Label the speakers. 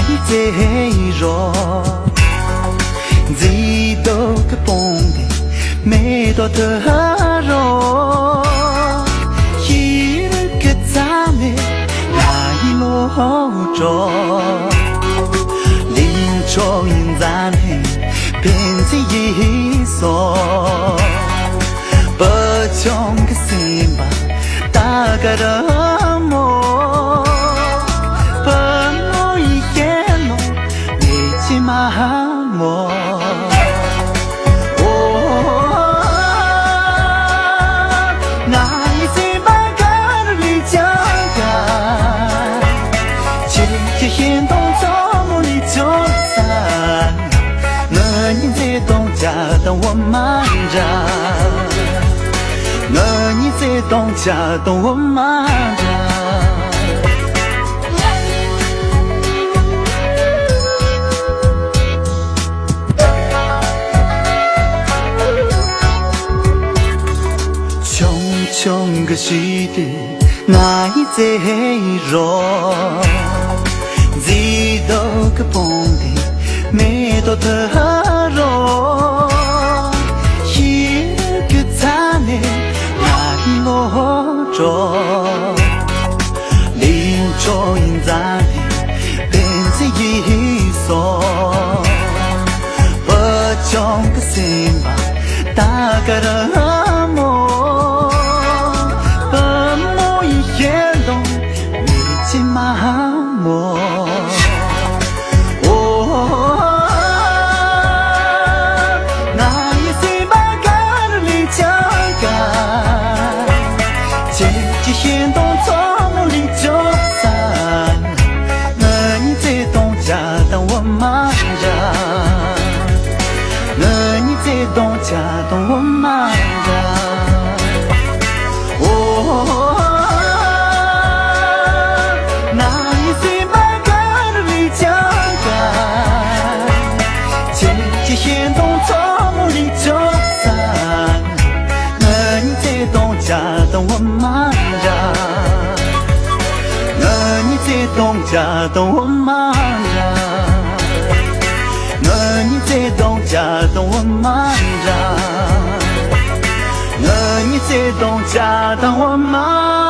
Speaker 1: 一在绕，几多个蹦的，没多的绕，一个咱们那一路着，林中因咱们变成一所，不穷个心吧，大概的梦。麻木，那一次把干里讲干，今天动作梦里就散，那你在东家等我慢着，那你在东家等我慢着。穷个时的那一在绕，几多个蹦的没多的绕，一个咱的那一路着，林中因咱的变成一所，不穷个心吧，大概的梦。麻木，那一次把干里讲干，今天动作梦里就散，那你在东家等我慢着，那你在东家等我慢着。天动作梦里就散，那你在东家等我慢着，那你在东家等我慢着，那你在东家等我慢着，那你在东家等我慢。